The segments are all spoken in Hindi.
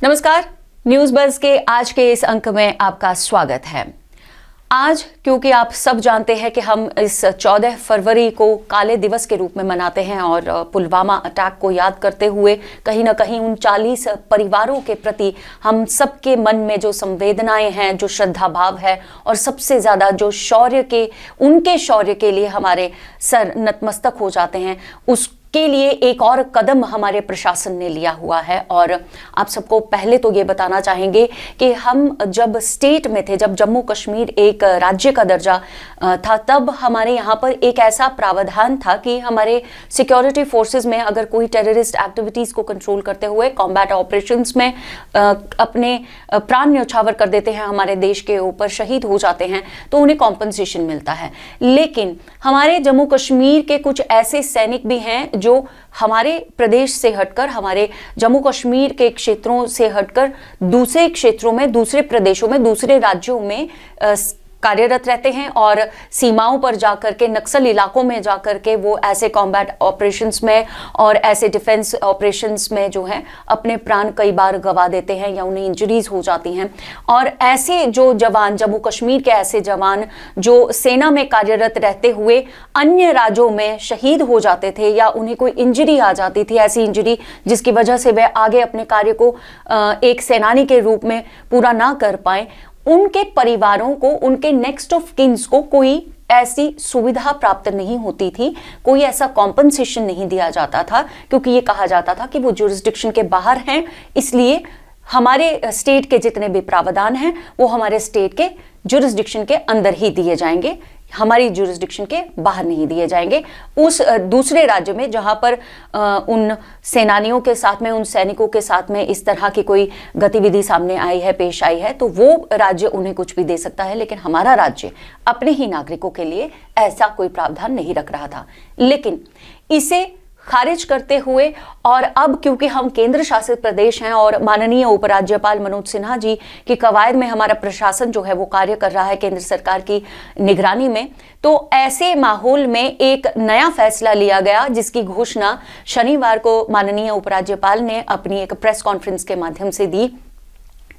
नमस्कार, न्यूज बज़ के आज के इस अंक में आपका स्वागत है। आज क्योंकि आप सब जानते हैं कि हम इस 14 फरवरी को काले दिवस के रूप में मनाते हैं और पुलवामा अटैक को याद करते हुए कहीं ना कहीं उन 40 परिवारों के प्रति हम सबके मन में जो संवेदनाएं हैं, जो श्रद्धा भाव है और सबसे ज़्यादा जो उनके शौर्य के लिए हमारे सर नतमस्तक हो जाते हैं, उसके लिए एक और कदम हमारे प्रशासन ने लिया हुआ है। और आप सबको पहले तो ये बताना चाहेंगे कि हम जब स्टेट में थे, जब जम्मू कश्मीर एक राज्य का दर्जा था, तब हमारे यहाँ पर एक ऐसा प्रावधान था कि हमारे सिक्योरिटी फोर्सेस में अगर कोई टेररिस्ट एक्टिविटीज़ को कंट्रोल करते हुए कॉम्बैट ऑपरेशंस में अपने प्राण न्यौछावर कर देते हैं, हमारे देश के ऊपर शहीद हो जाते हैं, तो उन्हें कॉम्पनसेशन मिलता है। लेकिन हमारे जम्मू कश्मीर के कुछ ऐसे सैनिक भी हैं जो हमारे प्रदेश से हटकर, हमारे जम्मू कश्मीर के क्षेत्रों से हटकर दूसरे क्षेत्रों में, दूसरे प्रदेशों में, दूसरे राज्यों में कार्यरत रहते हैं और सीमाओं पर जाकर के, नक्सल इलाकों में जाकर के वो ऐसे कॉम्बैट ऑपरेशंस में और ऐसे डिफेंस ऑपरेशंस में जो है अपने प्राण कई बार गंवा देते हैं या उन्हें इंजरीज हो जाती हैं। और ऐसे जो जवान, जम्मू कश्मीर के ऐसे जवान जो सेना में कार्यरत रहते हुए अन्य राज्यों में शहीद हो जाते थे या उन्हें कोई इंजरी आ जाती थी, ऐसी इंजरी जिसकी वजह से वे आगे अपने कार्य को एक सेनानी के रूप में पूरा ना कर पाए, उनके परिवारों को, उनके नेक्स्ट ऑफ किन्स को कोई ऐसी सुविधा प्राप्त नहीं होती थी, कोई ऐसा कॉम्पनसेशन नहीं दिया जाता था, क्योंकि ये कहा जाता था कि वो जुरिस्डिक्शन के बाहर हैं, इसलिए हमारे स्टेट के जितने भी प्रावधान हैं वो हमारे स्टेट के जुरिस्डिक्शन के अंदर ही दिए जाएंगे, हमारी जुरिस्डिक्शन के बाहर नहीं दिए जाएंगे। उस दूसरे राज्य में जहां पर उन सेनानियों के साथ में, उन सैनिकों के साथ में इस तरह की कोई गतिविधि सामने आई है, पेश आई है, तो वो राज्य उन्हें कुछ भी दे सकता है। लेकिन हमारा राज्य अपने ही नागरिकों के लिए ऐसा कोई प्रावधान नहीं रख रहा था। लेकिन इसे खारिज करते हुए और अब क्योंकि हम केंद्र शासित प्रदेश हैं और माननीय उपराज्यपाल मनोज सिन्हा जी की कवायद में हमारा प्रशासन जो है वो कार्य कर रहा है केंद्र सरकार की निगरानी में, तो ऐसे माहौल में एक नया फैसला लिया गया जिसकी घोषणा शनिवार को माननीय उपराज्यपाल ने अपनी एक प्रेस कॉन्फ्रेंस के माध्यम से दी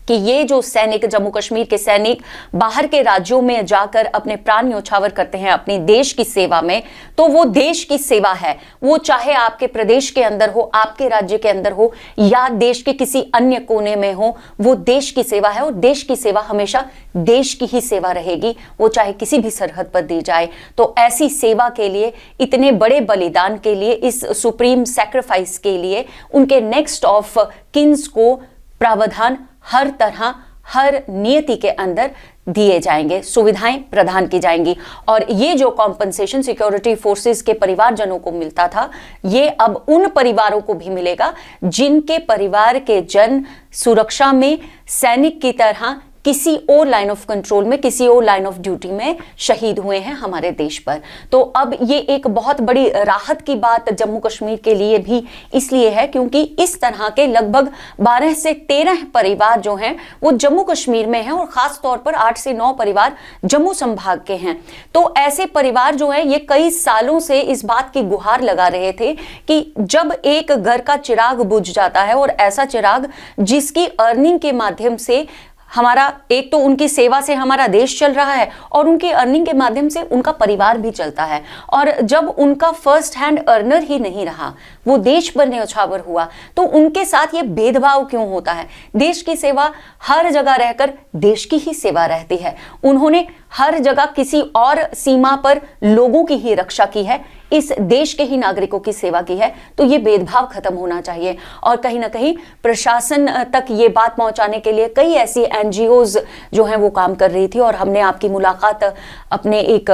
कि ये जो सैनिक, जम्मू कश्मीर के सैनिक बाहर के राज्यों में जाकर अपने प्राण न्यौछावर करते हैं अपनी देश की सेवा में, तो वो देश की सेवा है, वो चाहे आपके प्रदेश के अंदर हो, आपके राज्य के अंदर हो या देश के किसी अन्य कोने में हो, वो देश की सेवा है और देश की सेवा हमेशा देश की ही सेवा रहेगी, वो चाहे किसी भी सरहद पर दी जाए। तो ऐसी सेवा के लिए, इतने बड़े बलिदान के लिए, इस सुप्रीम सैक्रिफाइस के लिए उनके नेक्स्ट ऑफ किन्स को प्रावधान हर तरह, हर नियति के अंदर दिए जाएंगे, सुविधाएं प्रदान की जाएंगी। और ये जो कॉम्पनसेशन सिक्योरिटी फोर्सेस के परिवारजनों को मिलता था, ये अब उन परिवारों को भी मिलेगा जिनके परिवार के जन सुरक्षा में सैनिक की तरह किसी और लाइन ऑफ कंट्रोल में, किसी और लाइन ऑफ ड्यूटी में शहीद हुए हैं हमारे देश पर। तो अब ये एक बहुत बड़ी राहत की बात जम्मू कश्मीर के लिए भी इसलिए है क्योंकि इस तरह के लगभग 12 से 13 परिवार जो हैं वो जम्मू कश्मीर में हैं और खास तौर पर 8 से 9 परिवार जम्मू संभाग के हैं। तो ऐसे परिवार जो हैं ये कई सालों से इस बात की गुहार लगा रहे थे कि जब एक घर का चिराग बुझ जाता है, और ऐसा चिराग जिसकी अर्निंग के माध्यम से हमारा, एक तो उनकी सेवा से हमारा देश चल रहा है और उनकी अर्निंग के माध्यम से उनका परिवार भी चलता है, और जब उनका फर्स्ट हैंड अर्नर ही नहीं रहा, वो देश पर न्यौछावर हुआ, तो उनके साथ ये भेदभाव क्यों होता है? देश की सेवा हर जगह रहकर देश की ही सेवा रहती है। उन्होंने हर जगह किसी और सीमा पर लोगों की ही रक्षा की है, इस देश के ही नागरिकों की सेवा की है। तो ये भेदभाव खत्म होना चाहिए। और कहीं ना कहीं प्रशासन तक ये बात पहुंचाने के लिए कई ऐसी एनजीओज जो हैं वो काम कर रही थी, और हमने आपकी मुलाकात अपने एक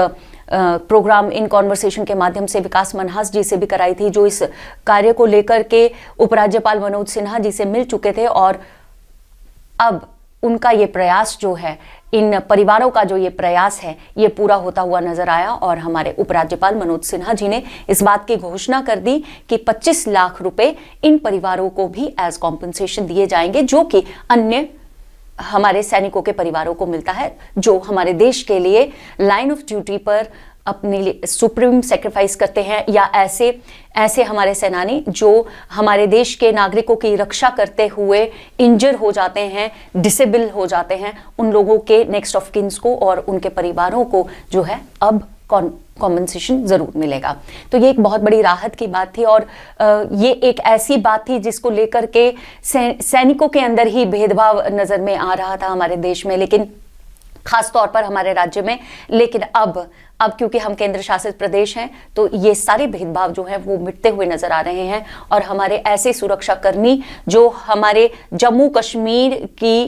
प्रोग्राम इन कॉन्वर्सेशन के माध्यम से विकास मनहास जी से भी कराई थी, जो इस कार्य को लेकर के उपराज्यपाल मनोज सिन्हा जी से मिल चुके थे। और अब उनका ये प्रयास जो है, इन परिवारों का जो ये प्रयास है, ये पूरा होता हुआ नजर आया। और हमारे उपराज्यपाल मनोज सिन्हा जी ने इस बात की घोषणा कर दी कि 25 लाख रुपए इन परिवारों को भी एज कॉम्पनसेशन दिए जाएंगे, जो कि अन्य हमारे सैनिकों के परिवारों को मिलता है, जो हमारे देश के लिए लाइन ऑफ ड्यूटी पर अपने लिए सुप्रीम सेक्रीफाइस करते हैं, या ऐसे हमारे सेनानी जो हमारे देश के नागरिकों की रक्षा करते हुए इंजर हो जाते हैं, डिसेबल हो जाते हैं, उन लोगों के नेक्स्ट ऑफ किन्स को और उनके परिवारों को जो है अब कॉम्पनसेशन जरूर मिलेगा। तो ये एक बहुत बड़ी राहत की बात थी, और ये एक ऐसी बात थी जिसको लेकर के सैनिकों के अंदर ही भेदभाव नजर में आ रहा था हमारे देश में, लेकिन खास तौर पर हमारे राज्य में। लेकिन अब क्योंकि हम केंद्र शासित प्रदेश हैं, तो ये सारे भेदभाव जो हैं वो मिटते हुए नजर आ रहे हैं, और हमारे ऐसे सुरक्षा कर्मी जो हमारे जम्मू कश्मीर की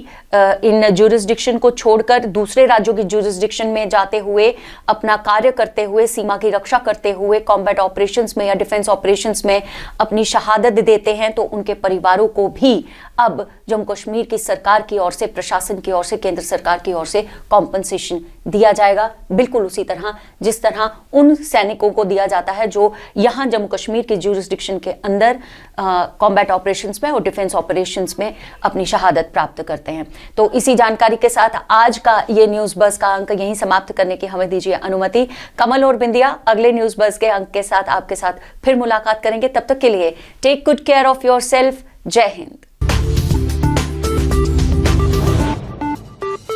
इन जुरिस्डिक्शन को छोड़कर दूसरे राज्यों की जुरिस्डिक्शन में जाते हुए अपना कार्य करते हुए, सीमा की रक्षा करते हुए कॉम्बैट ऑपरेशंस में या डिफेंस ऑपरेशंस में अपनी शहादत देते हैं, तो उनके परिवारों को भी अब जम्मू कश्मीर की सरकार की ओर से, प्रशासन की ओर से, केंद्र सरकार की ओर से कॉम्पनसेशन दिया जाएगा, बिल्कुल उसी तरह जिस तरह उन सैनिकों को दिया जाता है जो यहां जम्मू कश्मीर की ज्यूरिसडिक्शन के अंदर कॉम्बैट ऑपरेशंस में और डिफेंस ऑपरेशंस में अपनी शहादत प्राप्त करते हैं। तो इसी जानकारी के साथ आज का ये न्यूज बज का अंक यहीं समाप्त करने की हमें दीजिए अनुमति। कमल और बिंदिया अगले न्यूज बज के अंक के साथ आपके साथ फिर मुलाकात करेंगे। तब तक के लिए take good care of yourself. जय हिंद।